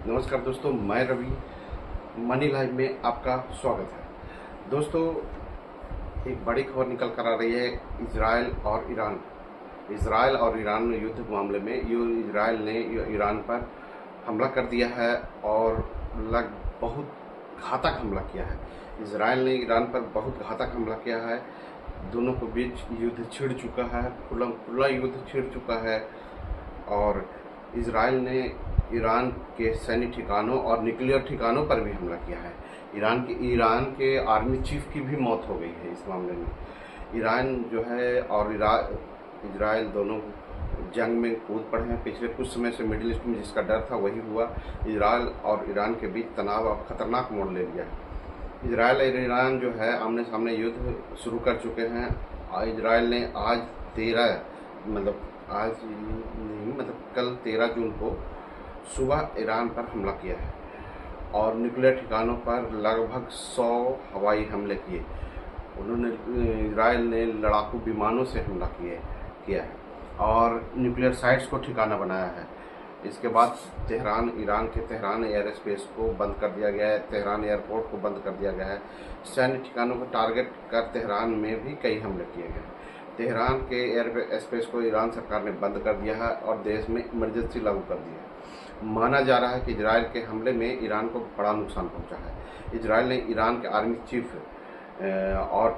नमस्कार दोस्तों, मैं रवि मनी लाइव में आपका स्वागत है। दोस्तों, एक बड़ी खबर निकल कर आ रही है इजराइल और ईरान। इजराइल और ईरान युद्ध के मामले में इजराइल ने ईरान पर हमला कर दिया है और बहुत घातक हमला किया है। इजराइल ने ईरान पर बहुत घातक हमला किया है। दोनों के बीच युद्ध छिड़ चुका है, खुला युद्ध छिड़ चुका है और इजराइल ने ईरान के सैन्य ठिकानों और न्यूक्लियर ठिकानों पर भी हमला किया है। ईरान के आर्मी चीफ की भी मौत हो गई है इस मामले में। ईरान जो है और इजराइल दोनों जंग में कूद पड़े हैं। पिछले कुछ समय से मिडिल ईस्ट में जिसका डर था वही हुआ। इजराइल और ईरान के बीच तनाव अब खतरनाक मोड़ ले लिया है। इजराइल और ईरान जो है आमने सामने युद्ध शुरू कर चुके हैं। इजराइल ने कल 13 जून को सुबह ईरान पर हमला किया है और न्यूक्लियर ठिकानों पर लगभग 100 हवाई हमले किए। इजराइल ने लड़ाकू विमानों से हमला किया है और न्यूक्लियर साइट्स को ठिकाना बनाया है। इसके बाद ईरान के तेहरान एयर स्पेस को बंद कर दिया गया है। तेहरान एयरपोर्ट को बंद कर दिया गया है। सैन्य ठिकानों को टारगेट कर तेहरान में भी कई हमले किए गए। तेहरान के एयर स्पेस को ईरान सरकार ने बंद कर दिया है और देश में इमरजेंसी लागू कर दी है। माना जा रहा है कि इजराइल के हमले में ईरान को बड़ा नुकसान पहुंचा है। इजराइल ने ईरान के आर्मी चीफ और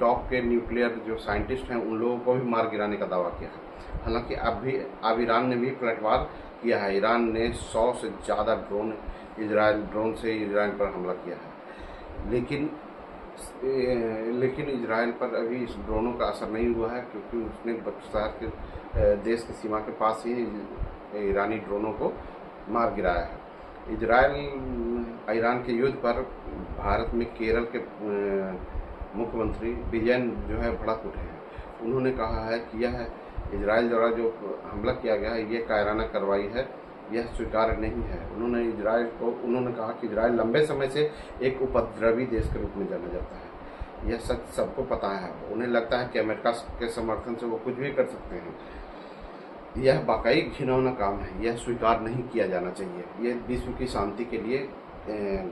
टॉप के न्यूक्लियर जो साइंटिस्ट हैं उन लोगों को भी मार गिराने का दावा किया है। हालांकि अब ईरान ने भी पलटवार किया है। ईरान ने 100 से ज़्यादा ड्रोन से इजराइल पर हमला किया है। लेकिन इजराइल पर अभी इस ड्रोनों का असर नहीं हुआ है, क्योंकि उसने शहर के देश की सीमा के पास ही ईरानी ड्रोनों को मार गिराया है। इजराइल ईरान के युद्ध पर भारत में केरल के मुख्यमंत्री विजयन जो है भड़क उठे हैं। उन्होंने कहा है कि यह इजराइल द्वारा जो हमला किया गया है ये कायराना कार्रवाई है, यह स्वीकार्य नहीं है। उन्होंने कहा कि इजराइल लंबे समय से एक उपद्रवी देश के रूप में जाना जाता है। यह सच सबको पता है। उन्हें लगता है कि अमेरिका के समर्थन से वो कुछ भी कर सकते हैं। यह वाकई घिनौना काम है, यह स्वीकार नहीं किया जाना चाहिए। यह विश्व की शांति के लिए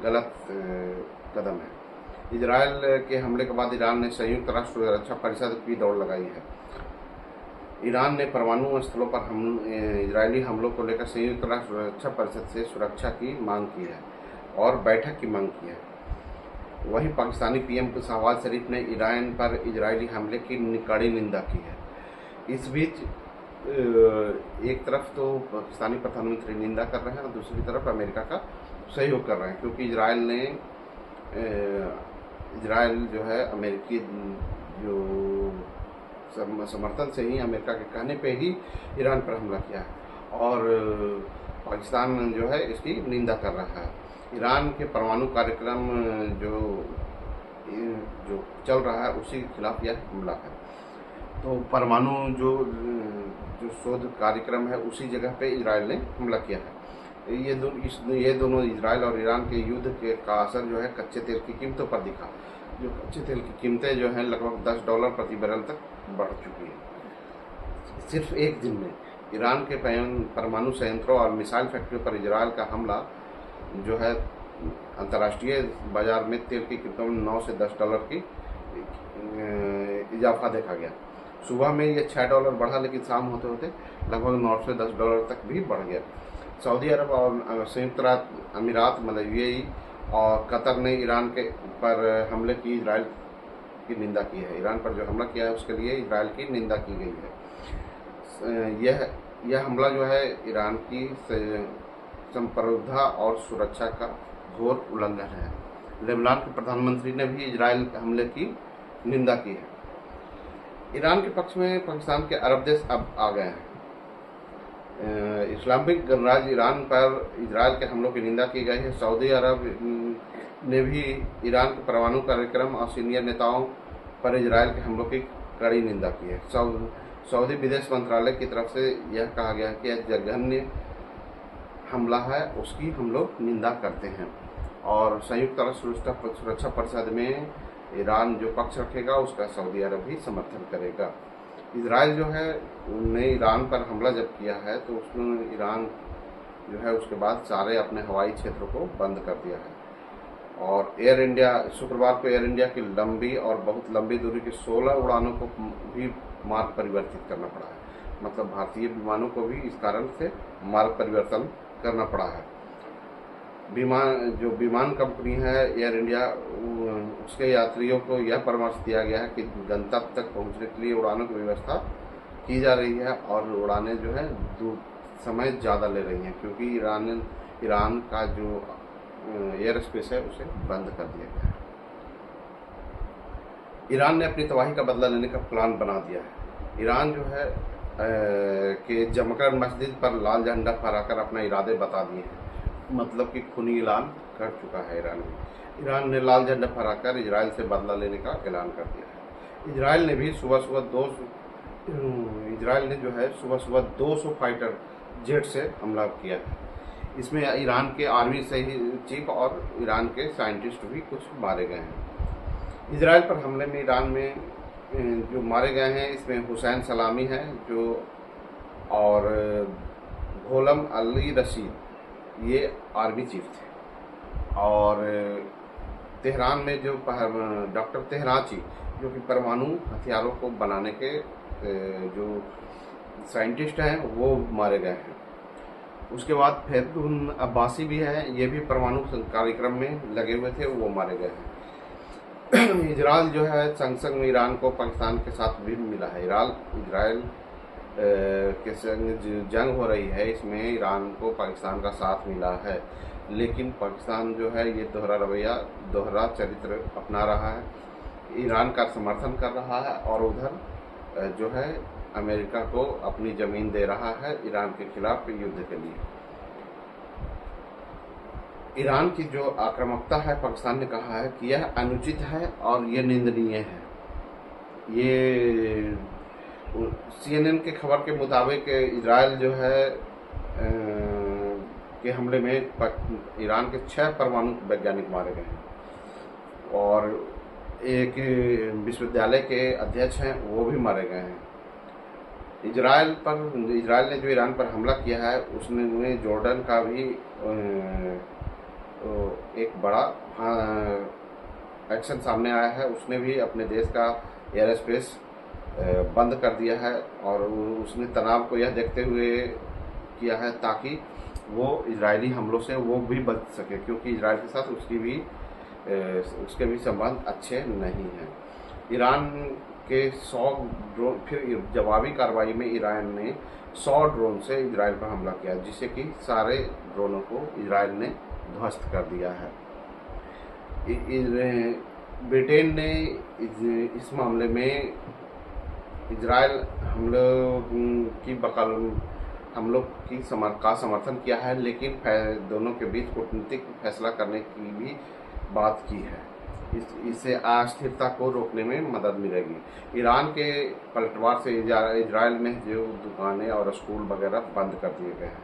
गलत कदम है। इजराइल के हमले के बाद ईरान ने संयुक्त राष्ट्र सुरक्षा परिषद की दौड़ लगाई है। ईरान ने परमाणु स्थलों पर इजरायली हमलों को लेकर संयुक्त राष्ट्र सुरक्षा परिषद से सुरक्षा की मांग की है और बैठक की मांग की है। वहीं पाकिस्तानी पीएम शहबाज शरीफ ने ईरान पर इजरायली हमले की कड़ी निंदा की है। इस बीच एक तरफ तो पाकिस्तानी प्रधानमंत्री निंदा कर रहे हैं और दूसरी तरफ अमेरिका का सहयोग कर रहे हैं, क्योंकि इजराइल जो है अमेरिकी जो समर्थन से ही, अमेरिका के कहने पे ही ईरान पर हमला किया है और पाकिस्तान जो है इसकी निंदा कर रहा है। ईरान के परमाणु कार्यक्रम जो चल रहा है उसी के खिलाफ यह हमला है। तो परमाणु जो शोध कार्यक्रम है उसी जगह पे इजराइल ने हमला किया है। ये दोनों इजराइल और ईरान के युद्ध का असर जो है कच्चे तेल की कीमतों पर दिखा। जो कच्चे तेल की कीमतें जो हैं लगभग $10 प्रति बैरल तक बढ़ चुकी है। सिर्फ एक दिन में ईरान के परमाणु संयंत्रों और मिसाइल फैक्ट्रियों पर इजराइल का हमला जो है अंतर्राष्ट्रीय बाजार में तेल की कीमतों में $9 से $10 की इजाफा देखा गया। सुबह में ये $6 बढ़ा, लेकिन शाम होते होते लगभग $9 से $10 तक भी बढ़ गया। सऊदी अरब और संयुक्त अमीरात यूएई और कतर ने ईरान के पर हमले की इजराइल की निंदा की है। ईरान पर जो हमला किया है उसके लिए इजराइल की निंदा की गई है। यह हमला जो है ईरान की संप्रभुता और सुरक्षा का घोर उल्लंघन है। लेबनान के प्रधानमंत्री ने भी इजराइल हमले की निंदा की है। ईरान के पक्ष में पाकिस्तान के अरब देश अब आ गए हैं। इस्लामिक गणराज्य ईरान पर इजराइल के हमलों की निंदा की गई है। सऊदी अरब ने भी ईरान के परमाणु कार्यक्रम और सीनियर नेताओं पर इजराइल के हमलों की कड़ी निंदा की है। सऊदी विदेश मंत्रालय की तरफ से यह कहा गया है कि यह जघन्य हमला है, उसकी हम लोग निंदा करते हैं और संयुक्त राष्ट्र सुरक्षा परिषद में ईरान जो पक्ष रखेगा उसका सऊदी अरब भी समर्थन करेगा। इजराइल जो है ने ईरान पर हमला जब किया है तो उसमें ईरान जो है उसके बाद सारे अपने हवाई क्षेत्र को बंद कर दिया है। और एयर इंडिया, शुक्रवार को एयर इंडिया की लंबी और बहुत लंबी दूरी की 16 उड़ानों को भी मार्ग परिवर्तित करना पड़ा है। मतलब भारतीय विमानों को भी इस कारण से मार्ग परिवर्तन करना पड़ा है। विमान कंपनी है एयर इंडिया, उसके यात्रियों को यह परामर्श दिया गया है कि गंतव्य तक पहुंचने के लिए उड़ानों की व्यवस्था की जा रही है और उड़ानें जो है समय ज़्यादा ले रही हैं, क्योंकि ईरान का जो एयर स्पेस है उसे बंद कर दिया गया है। ईरान ने अपनी तबाही का बदला लेने का प्लान बना दिया है। ईरान जो है कि जमकर मस्जिद पर लाल झंडा फहराकर अपने इरादे बता दिए हैं। मतलब कि खूनी ऐलान कर चुका है ईरान ने लाल झंडा फहराकर इजराइल से बदला लेने का ऐलान कर दिया है। इजराइल ने भी सुबह सुबह 200 फाइटर जेट से हमला किया है। इसमें ईरान के आर्मी से ही चीफ और ईरान के साइंटिस्ट भी कुछ मारे गए हैं। इजराइल पर हमले में ईरान में जो मारे गए हैं इसमें हुसैन सलामी है जो, और गोलम अली रशीद, ये आर्मी चीफ थे। और तेहरान में जो डॉक्टर तेहराची, जो कि परमाणु हथियारों को बनाने के जो साइंटिस्ट हैं, वो मारे गए हैं। उसके बाद फैजुल अब्बासी भी है, ये भी परमाणु कार्यक्रम में लगे हुए थे, वो मारे गए हैं। इजराइल जो है संग ईरान को पाकिस्तान के साथ भी मिला है। इजराइल के संग जंग हो रही है, इसमें ईरान को पाकिस्तान का साथ मिला है, लेकिन पाकिस्तान जो है ये दोहरा चरित्र अपना रहा है, ईरान का समर्थन कर रहा है और उधर जो है अमेरिका को अपनी ज़मीन दे रहा है ईरान के खिलाफ युद्ध के लिए। ईरान की जो आक्रामकता है, पाकिस्तान ने कहा है कि यह अनुचित है और यह निंदनीय है। ये CNN के खबर के मुताबिक इजराइल जो है के हमले में ईरान के 6 परमाणु वैज्ञानिक मारे गए हैं और एक विश्वविद्यालय के अध्यक्ष हैं वो भी मारे गए हैं। इजराइल ने जो ईरान पर हमला किया है उसने जॉर्डन का भी एक बड़ा एक्शन सामने आया है। उसने भी अपने देश का एयर स्पेस बंद कर दिया है और उसने तनाव को यह देखते हुए किया है ताकि वो इजरायली हमलों से वो भी बच सके, क्योंकि इजराइल के साथ उसके भी संबंध अच्छे नहीं हैं। ईरान के 100 ड्रोन, फिर जवाबी कार्रवाई में ईरान ने 100 ड्रोन से इजराइल पर हमला किया, जिससे कि सारे ड्रोनों को इजराइल ने ध्वस्त कर दिया है। ब्रिटेन ने इस मामले में इजराइल हमलों की समर्थन किया है, लेकिन दोनों के बीच कूटनीतिक फैसला करने की भी बात की है। इससे अस्थिरता को रोकने में मदद मिलेगी। ईरान के पलटवार से इजराइल में जो दुकानें और स्कूल वगैरह बंद कर दिए गए हैं,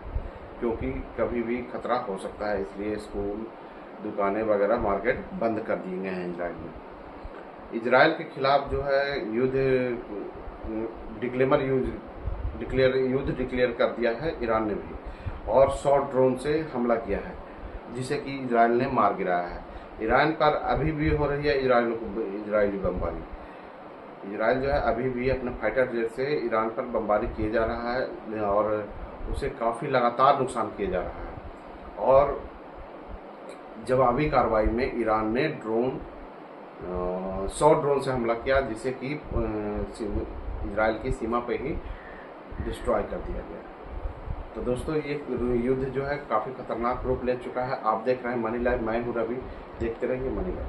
क्योंकि कभी भी खतरा हो सकता है, इसलिए स्कूल, दुकानें वगैरह, मार्केट बंद कर दिए गए हैं इजराइल में। इजराइल के खिलाफ जो है युद्ध डिक्लेयर कर दिया है ईरान ने भी, और 100 ड्रोन से हमला किया है, जिसे कि इजराइल ने मार गिराया है। ईरान पर अभी भी हो रही है इजरायली बमबारी। इजराइल जो है अभी भी अपने फाइटर जेट से ईरान पर बमबारी किए जा रहा है और उसे काफ़ी लगातार नुकसान किया जा रहा है। और जवाबी कार्रवाई में ईरान ने 100 ड्रोन से हमला किया, जिसे कि इजराइल की सीमा पे ही डिस्ट्रॉय कर दिया गया। तो दोस्तों, ये युद्ध जो है काफ़ी खतरनाक रूप ले चुका है। आप देख रहे हैं मनी लाइव, मैं हूँ रवि, देखते रहिए मनी लाइव।